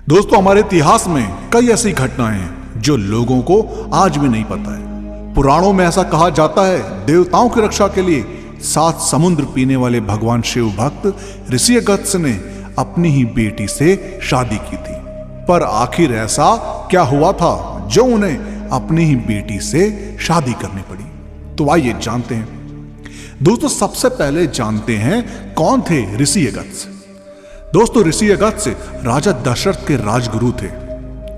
दोस्तों, हमारे इतिहास में कई ऐसी घटनाएं हैं जो लोगों को आज भी नहीं पता है। पुराणों में ऐसा कहा जाता है, देवताओं की रक्षा के लिए 7 समुद्र पीने वाले भगवान शिव भक्त ऋषि अगस्त्य ने अपनी ही बेटी से शादी की थी। पर आखिर ऐसा क्या हुआ था जो उन्हें अपनी ही बेटी से शादी करनी पड़ी? तो आइए जानते हैं। दोस्तों, सबसे पहले जानते हैं कौन थे ऋषि अगस्त्य। दोस्तों, ऋषि अगस्त्य राजा दशरथ के राजगुरु थे।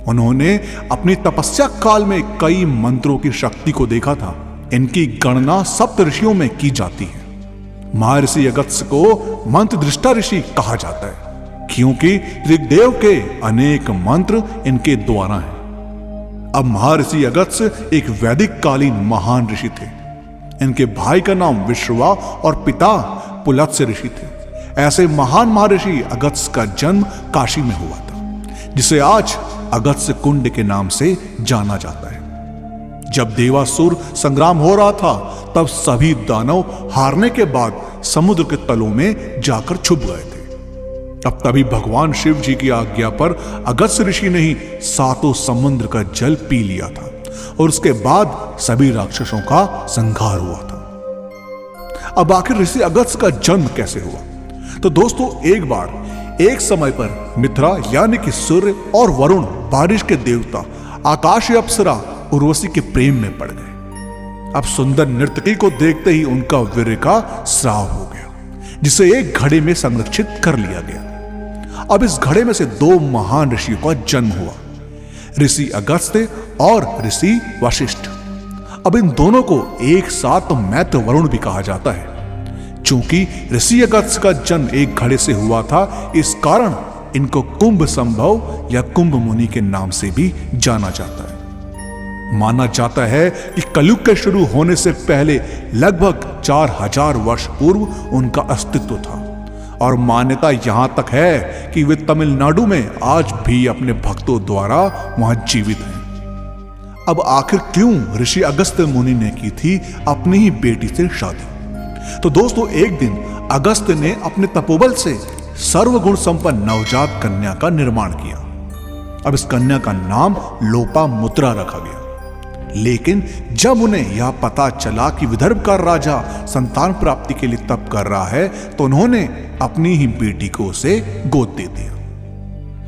उन्होंने अपनी तपस्या काल में कई मंत्रों की शक्ति को देखा था। इनकी गणना सप्त ऋषियों में की जाती है। महर्षि अगस्त्य को मंत्र दृष्टा ऋषि कहा जाता है क्योंकि ऋग्वेद के अनेक मंत्र इनके द्वारा हैं। अब महर्षि अगस्त्य एक वैदिक कालीन महान ऋषि थे। इनके भाई का नाम विश्रवा और पिता पुलत्स्य ऋषि थे। ऐसे महान महर्षि अगस्त्य का जन्म काशी में हुआ था, जिसे आज अगस्त्य कुंड के नाम से जाना जाता है। जब देवासुर संग्राम हो रहा था, तब सभी दानव हारने के बाद समुद्र के तलों में जाकर छुप गए थे। अब तभी भगवान शिव जी की आज्ञा पर अगस्त्य ऋषि ने ही 7 समुद्र का जल पी लिया था और उसके बाद सभी राक्षसों का संहार हुआ था। अब आखिर ऋषि अगस्त्य का जन्म कैसे हुआ? तो दोस्तों, एक समय पर मित्रा यानी कि सूर्य और वरुण बारिश के देवता आकाशीय अप्सरा उर्वशी के प्रेम में पड़ गए। अब सुंदर नर्तकी को देखते ही उनका वीर्य का स्राव हो गया, जिसे एक घड़े में संरक्षित कर लिया गया। अब इस घड़े में से 2 महान ऋषियों का जन्म हुआ, ऋषि अगस्त्य और ऋषि वशिष्ठ। अब इन दोनों को एक साथ मैत्र वरुण भी कहा जाता है। चूंकि ऋषि अगस्त्य का जन्म एक घड़े से हुआ था, इस कारण इनको कुंभ संभव या कुंभ मुनि के नाम से भी जाना जाता है। माना जाता है कि कलयुग के शुरू होने से पहले लगभग 4000 वर्ष पूर्व उनका अस्तित्व था और मान्यता यहां तक है कि वे तमिलनाडु में आज भी अपने भक्तों द्वारा वहां जीवित हैं। अब आखिर क्यों ऋषि अगस्त्य मुनि ने की थी अपनी ही बेटी से शादी? तो दोस्तों, एक दिन अगस्त्य ने अपने तपोबल से सर्वगुण संपन्न नवजात कन्या का निर्माण किया। अब इस कन्या का नाम लोपामुद्रा रखा गया। लेकिन जब उन्हें यह पता चला कि विदर्भ का राजा संतान प्राप्ति के लिए तप कर रहा है, तो उन्होंने अपनी ही बेटी को उसे गोद दे दिया।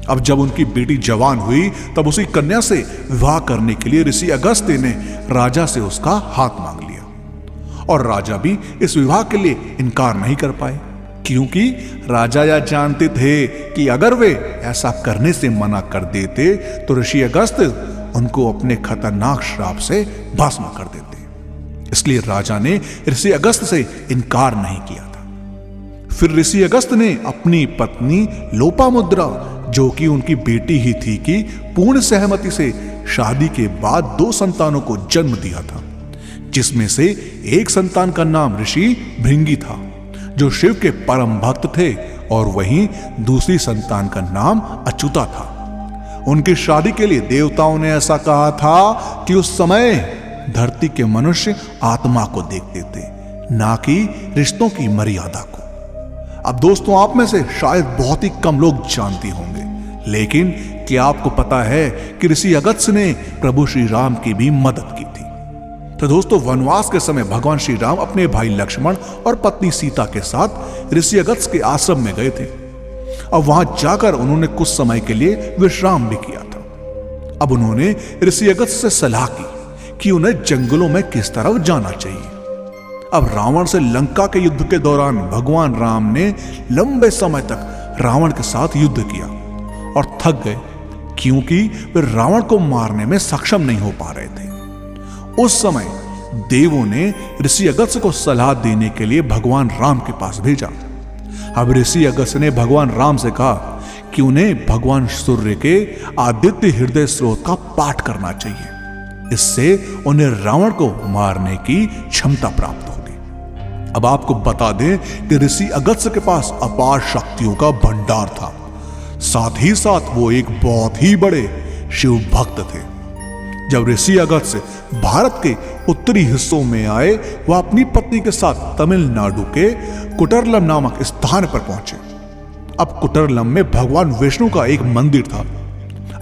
अब जब उनकी बेटी जवान हुई, तब उसी कन्या से विवाह करने के लिए ऋषि अगस्त्य ने राजा से उसका हाथ मांग लिया और राजा भी इस विवाह के लिए इनकार नहीं कर पाए, क्योंकि राजा यह जानते थे कि अगर वे ऐसा करने से मना कर देते तो ऋषि अगस्त्य उनको अपने खतरनाक श्राप से भस्म कर देते। इसलिए राजा ने ऋषि अगस्त्य से इनकार नहीं किया था। फिर ऋषि अगस्त्य ने अपनी पत्नी लोपामुद्रा, जो कि उनकी बेटी ही थी, की पूर्ण सहमति से शादी के बाद 2 संतानों को जन्म दिया था, जिसमें से एक संतान का नाम ऋषि भृंगी था, जो शिव के परम भक्त थे, और वहीं दूसरी संतान का नाम अच्युता था। उनकी शादी के लिए देवताओं ने ऐसा कहा था कि उस समय धरती के मनुष्य आत्मा को देखते थे, ना कि रिश्तों की मर्यादा को। अब दोस्तों, आप में से शायद बहुत ही कम लोग जानते होंगे, लेकिन क्या आपको पता है कि ऋषि अगस्त्य ने प्रभु श्री राम की भी मदद की थी? तो दोस्तों, वनवास के समय भगवान श्री राम अपने भाई लक्ष्मण और पत्नी सीता के साथ ऋषि अगस्त्य के आश्रम में गए थे। अब वहां जाकर उन्होंने कुछ समय के लिए विश्राम भी किया था। अब उन्होंने ऋषि अगस्त्य से सलाह की कि उन्हें जंगलों में किस तरफ जाना चाहिए। अब रावण से लंका के युद्ध के दौरान भगवान राम ने लंबे समय तक रावण के साथ युद्ध किया और थक गए, क्योंकि वे रावण को मारने में सक्षम नहीं हो पा रहे थे। उस समय देवों ने ऋषि अगस्त्य को सलाह देने के लिए भगवान राम के पास भेजा। अब ऋषि अगस्त्य ने भगवान राम से कहा कि उन्हें भगवान सूर्य के आदित्य हृदय स्रोत का पाठ करना चाहिए। इससे उन्हें रावण को मारने की क्षमता प्राप्त होगी। अब आपको बता दें कि ऋषि अगस्त्य के पास अपार शक्तियों का भंडार था। साथ ही साथ वो एक बहुत ही बड़े शिव भक्त थे। जब ऋषि अगस्त्य भारत के उत्तरी हिस्सों में आए, वह अपनी पत्नी के साथ तमिलनाडु के कुटरलम नामक स्थान पर पहुंचे। अब कुटरलम में भगवान विष्णु का एक मंदिर था,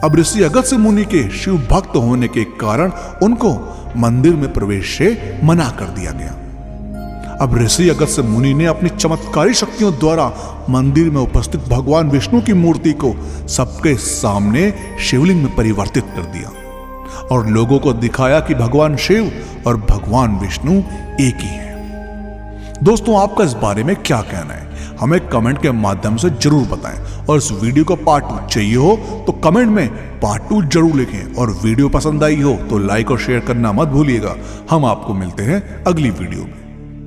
अब ऋषि अगस्त्य मुनि के शिव भक्त होने के कारण उनको मंदिर में प्रवेश से मना कर दिया गया। अब ऋषि अगस्त्य मुनि ने अपनी चमत्कारी शक्तियों द्वारा मंदिर में उपस्थित भगवान विष्णु की मूर्ति को सबके सामने शिवलिंग में परिवर्तित कर दिया और लोगों को दिखाया कि भगवान शिव और भगवान विष्णु एक ही हैं। दोस्तों, आपका इस बारे में क्या कहना है, हमें कमेंट के माध्यम से जरूर बताएं और इस वीडियो को पार्ट 2 चाहिए हो तो कमेंट में पार्ट 2 जरूर लिखें और वीडियो पसंद आई हो तो लाइक और शेयर करना मत भूलिएगा। हम आपको मिलते हैं अगली वीडियो में।